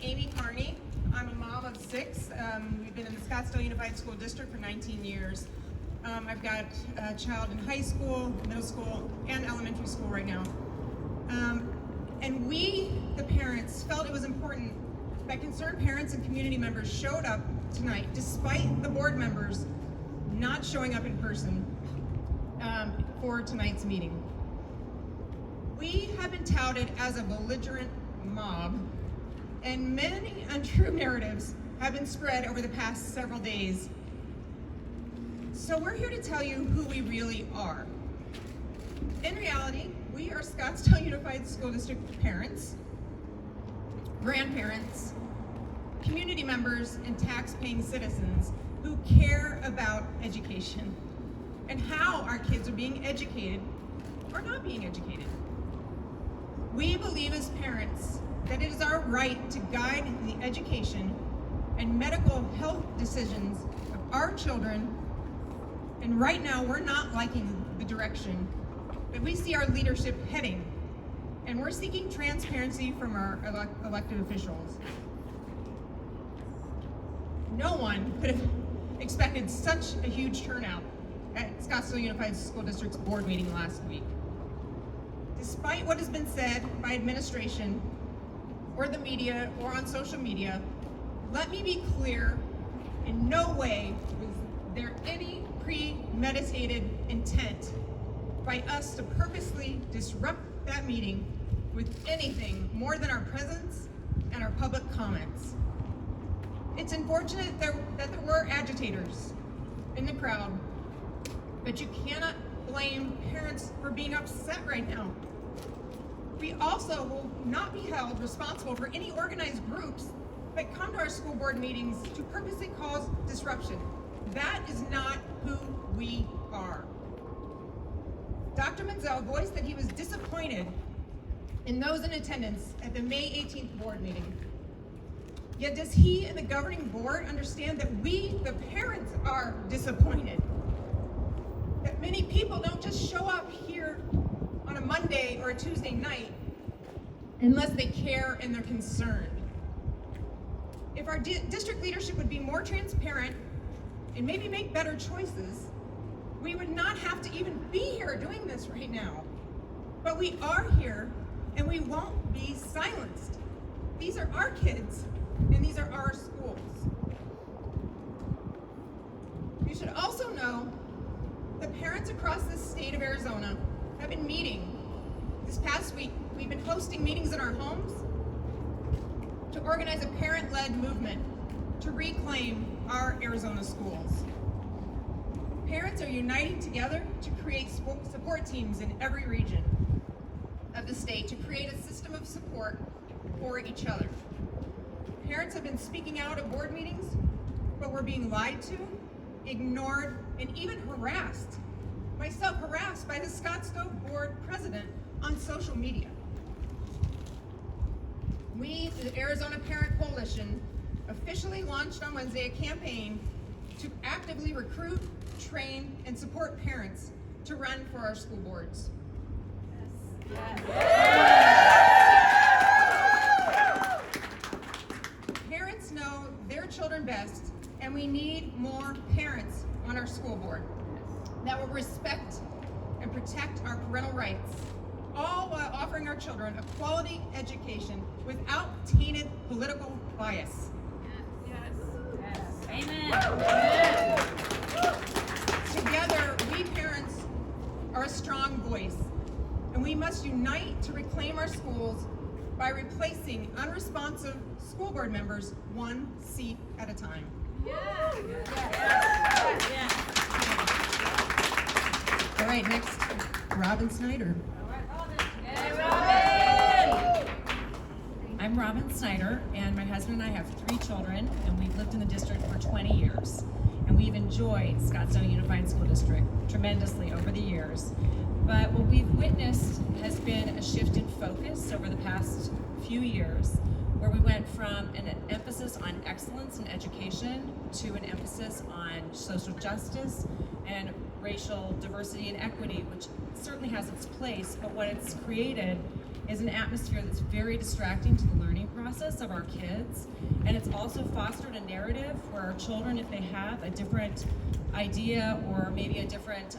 Amy Carney. I'm a mom of 6. We've been in the Scottsdale Unified School District for 19 years. I've got a child in high school, middle school, and elementary school right now. And we, the parents, felt it was important that concerned parents and community members showed up tonight, despite the board members not showing up in person for tonight's meeting. We have been touted as a belligerent mob, and many untrue narratives have been spread over the past several days. So we're here to tell you who we really are. In reality, we are Scottsdale Unified School District parents, grandparents, community members, and tax-paying citizens who care about education and how our kids are being educated or not being educated. We believe as parents that it is our right to guide the education and medical health decisions of our children, and right now we're not liking the direction that we see our leadership heading, and we're seeking transparency from our elected officials. No one could have expected such a huge turnout at Scottsdale Unified School District's board meeting last week. Despite what has been said by administration or the media or on social media, let me be clear, in no way was there any premeditated intent by us to purposely disrupt that meeting with anything more than our presence and our public comments. It's unfortunate that there were agitators in the crowd, but you cannot blame parents for being upset right now. We also will not be held responsible for any organized groups that come to our school board meetings to purposely cause disruption. That is not who we are. Dr. Menzel voiced that he was disappointed in those in attendance at the May 18th board meeting. Yet does he and the governing board understand that we, the parents, are disappointed? That many people don't just show up here on a Monday or a Tuesday night unless they care and they're concerned. If our district leadership would be more transparent and maybe make better choices, we would not have to even be here doing this right now. But we are here, and we won't be silenced. These are our kids, and these are our schools. You should also know that parents across the state of Arizona have been meeting. This past week, we've been hosting meetings in our homes to organize a parent-led movement to reclaim our Arizona schools. Parents are uniting together to create support teams in every region of the state to create a system of support for each other. Parents have been speaking out at board meetings, but we're being lied to, ignored, and even harassed. Myself harassed by the Scottsdale board president on social media. We, the Arizona Parent Coalition, officially launched on Wednesday a campaign to actively recruit, train, and support parents to run for our school boards. Yes. Yes. Parents know their children best, and we need more parents on our school board that will respect and protect our parental rights, all while offering our children a quality education without tainted political bias. Yes. Yes. Amen. Together, we parents are a strong voice, and we must unite to reclaim our schools by replacing unresponsive school board members one seat at a time. Yes. Yes. Yes. All right, next, Robin Snyder. I'm Robin Snyder, and my husband and I have 3 children, and we've lived in the district for 20 years. And we've enjoyed Scottsdale Unified School District tremendously over the years. But what we've witnessed has been a shift in focus over the past few years, where we went from an emphasis on excellence in education to an emphasis on social justice and racial diversity and equity, which certainly has its place, but what it's created is an atmosphere that's very distracting to the learning process. process of our kids, and it's also fostered a narrative where our children, if they have a different idea or maybe a different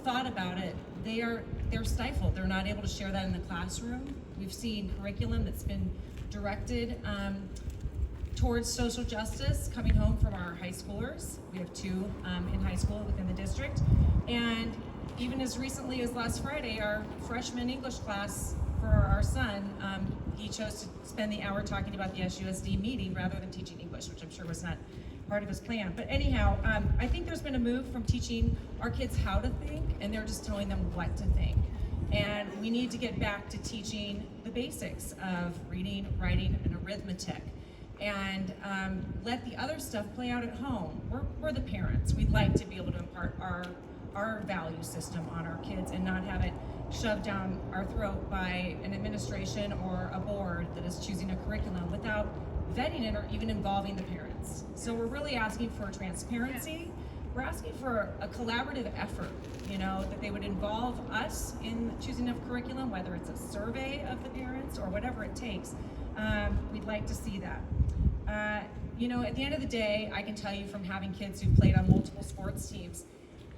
thought about it, they're stifled. They're not able to share that in the classroom. We've seen curriculum that's been directed towards social justice coming home from our high schoolers. We have 2 in high school within the district. And even as recently as last Friday, our freshman English class for our son, he chose to spend the hour talking about the SUSD meeting rather than teaching English, which I'm sure was not part of his plan. But anyhow, I think there's been a move from teaching our kids how to think, and they're just telling them what to think. And we need to get back to teaching the basics of reading, writing, and arithmetic. And let the other stuff play out at home. We're the parents. We'd like to be able to impart our value system on our kids and not have it shoved down our throat by an administration or a board that is choosing a curriculum without vetting it or even involving the parents. So we're really asking for transparency. We're asking for a collaborative effort, that they would involve us in choosing of curriculum, whether it's a survey of the parents or whatever it takes. We'd like to see that. At the end of the day, I can tell you from having kids who've played on multiple sports teams,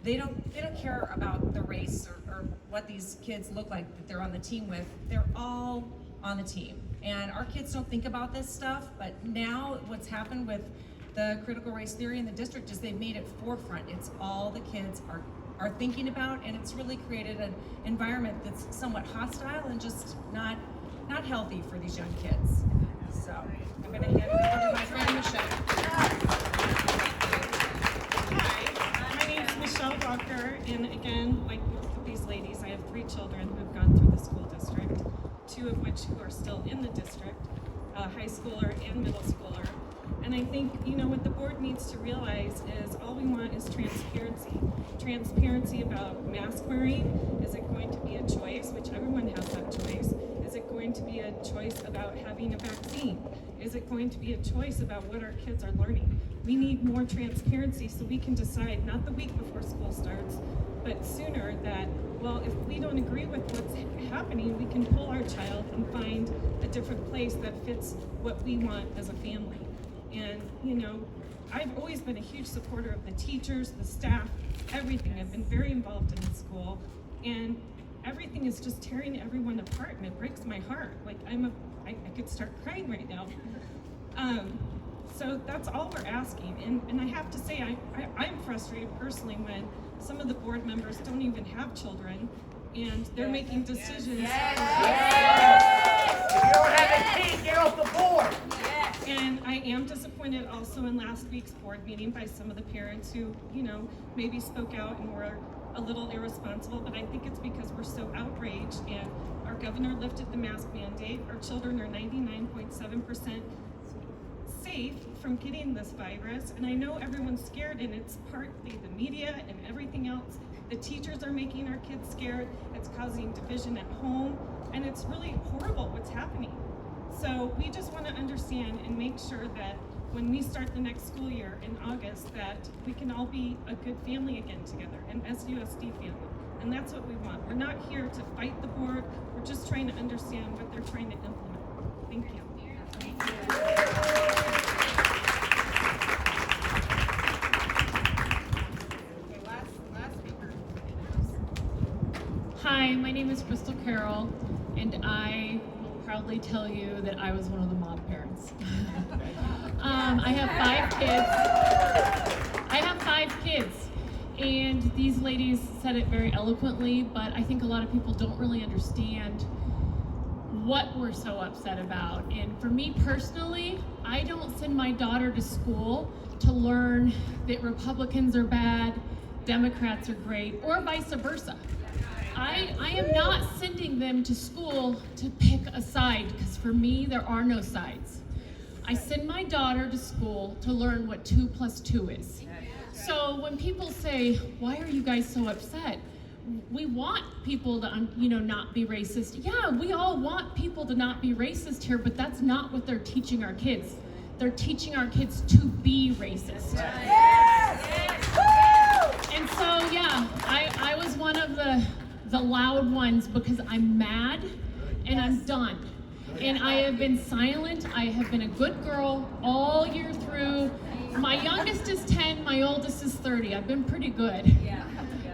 they don't care about the race or what these kids look like that they're on the team with. They're all on the team. And our kids don't think about this stuff, but now what's happened with the critical race theory in the district is they've made it forefront. It's all the kids are thinking about, and it's really created an environment that's somewhat hostile and just not healthy for these young kids. So I'm going to hand it over to my friend Michelle. Hi, my name is Michelle Walker, and again, like these ladies, I have 3 children who have gone through the school district, 2 of which who are still in the district, a high schooler and middle schooler. And I think, what the board needs to realize is all we want is transparency. Transparency about mask wearing. Is it going to be a choice, which everyone has that choice? Is it going to be a choice about having a vaccine? Is it going to be a choice about what our kids are learning? We need more transparency so we can decide, not the week before school starts, but sooner, that, well, if we don't agree with what's happening, we can pull our child and find a different place that fits what we want as a family. And, I've always been a huge supporter of the teachers, the staff, everything. I've been very involved in the school, and everything is just tearing everyone apart, and it breaks my heart. Like, I could start crying right now. So that's all we're asking. And I have to say, I'm frustrated personally when some of the board members don't even have children, and they're making decisions. If you don't have a kid, get off the board. And I am disappointed also in last week's board meeting by some of the parents who, maybe spoke out and were a little irresponsible, but I think it's because we're so outraged, and our governor lifted the mask mandate. Our children are 99.7% safe from getting this virus, and I know everyone's scared, and it's partly the media and everything else. The teachers are making our kids scared. It's causing division at home, and it's really horrible what's happening. So we just want to understand and make sure that when we start the next school year in August, that we can all be a good family again together, an SUSD family. And that's what we want. We're not here to fight the board. We're just trying to understand what they're trying to implement. Thank you. Okay, last speaker. Hi, my name is Crystal Carroll, and I will proudly tell you that I was one of the mom parents. I have 5 kids, and these ladies said it very eloquently, but I think a lot of people don't really understand what we're so upset about. And for me personally, I don't send my daughter to school to learn that Republicans are bad, Democrats are great, or vice versa. I am not sending them to school to pick a side, because for me, there are no sides. I send my daughter to school to learn what 2 + 2 is. So when people say, why are you guys so upset? We want people to, not be racist. Yeah, we all want people to not be racist here, but that's not what they're teaching our kids. They're teaching our kids to be racist. And so, yeah, I was one of the loud ones because I'm mad and I'm done. And I have been silent. I have been a good girl all year through. My youngest is 10, my oldest is 30. I've been pretty good.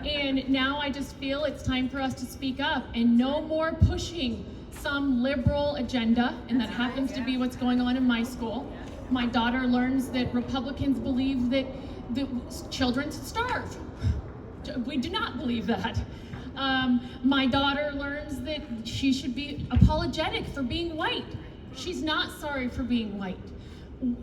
And now I just feel it's time for us to speak up and no more pushing some liberal agenda, and that happens to be what's going on in my school. My daughter learns that Republicans believe that children starve. We do not believe that. My daughter learns that she should be apologetic for being white. She's not sorry for being white.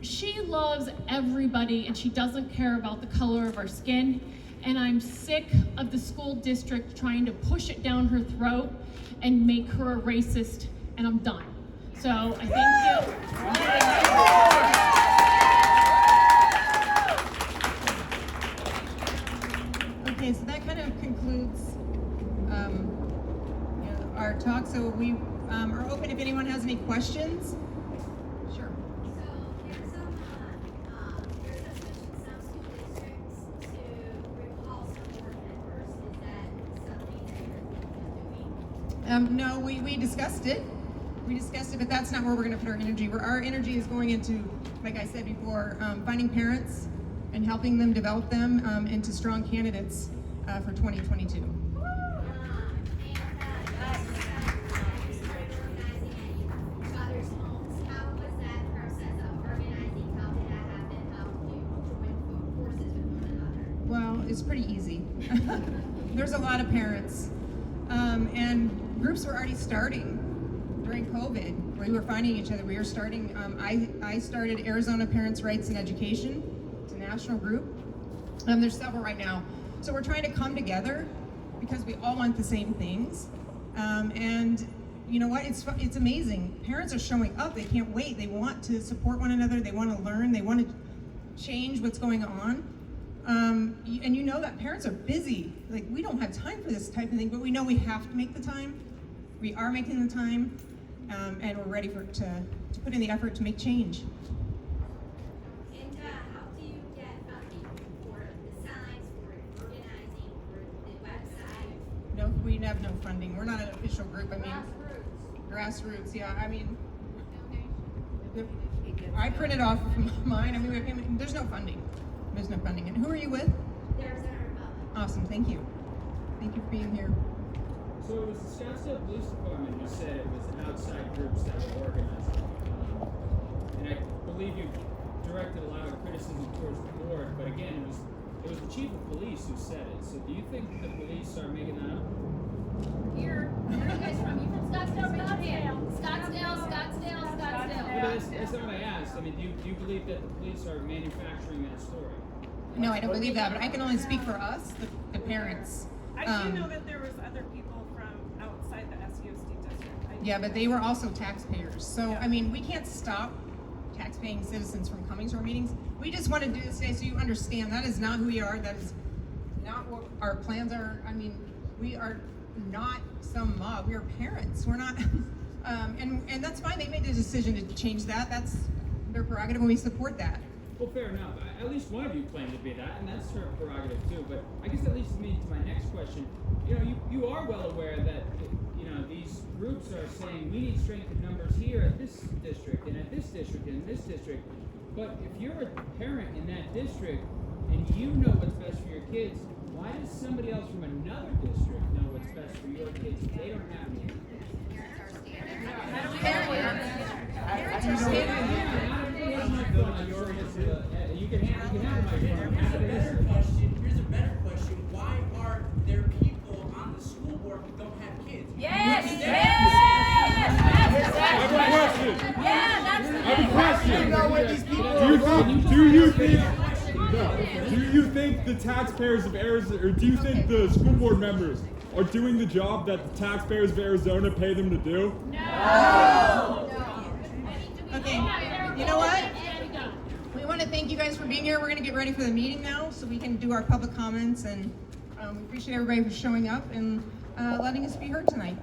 She loves everybody and she doesn't care about the color of our skin. And I'm sick of the school district trying to push it down her throat and make her a racist, and I'm done. So I thank you. Okay, so that kind of concludes our talk. So we are open if anyone has any questions. Sure. So there's some push in some school districts to recall some board members. Is that something that you're thinking of doing? No, we discussed it. We discussed it, but that's not where we're going to put our energy. Our energy is going into, like I said before, finding parents and helping them develop them into strong candidates for 2022. You started organizing at your father's homes. How was that process of organizing? How did that happen? How did you join forces with one another? Well, it's pretty easy. There's a lot of parents, and groups were already starting during COVID. We were finding each other. We were starting. I started Arizona Parents' Rights in Education. It's a national group. There's several right now. So we're trying to come together because we all want the same things. And you know what? It's amazing. Parents are showing up. They can't wait. They want to support one another. They want to learn. They want to change what's going on. And you know that parents are busy. Like, we don't have time for this type of thing, but we know we have to make the time. We are making the time, and we're ready to put in the effort to make change. And how do you get funding for the signs, for organizing, for the website? No, we have no funding. We're not an official group. I mean, grassroots. Yeah, I mean, I printed off mine. I mean, there's no funding. There's no funding. And who are you with? There's an Republic. Awesome. Thank you. Thank you for being here. So it was the Scottsdale Police Department who said it was outside groups that were organizing. And I believe you directed a lot of criticism towards the board, but again, it was the chief of police who said it. So do you think the police are making that up? Where are you guys from? You from Scottsdale? Scottsdale. Well, that's not what I asked. I mean, do you believe that the police are manufacturing that story? No, I don't believe that, but I can only speak for us, the parents. I do know that there was other people from outside the SUSD district. Yeah, but they were also taxpayers. So, I mean, we can't stop taxpaying citizens from coming to our meetings. We just want to do this today so you understand that is not who we are. That is not what our plans are. I mean, we are not some mob. We are parents. We're not, and that's fine. They made the decision to change that. That's their prerogative, and we support that. Well, fair enough. At least one of you claimed to be that, and that's her prerogative too. But I guess that leads me to my next question. You are well aware that these groups are saying we need strength in numbers here at this district and at this district and this district. But if you're a parent in that district and you know what's best for your kids, why does somebody else from another district know what's best for your kids if they don't have any? You can have my Here's a better question. Why are there people on the school board who don't have kids? Yes. I have a question. You know what these people Do you think the taxpayers of Arizona, or do you think the school board members are doing the job that the taxpayers of Arizona pay them to do? Okay, you know what? We want to thank you guys for being here. We're going to get ready for the meeting now so we can do our public comments, and we appreciate everybody for showing up and letting us be heard tonight.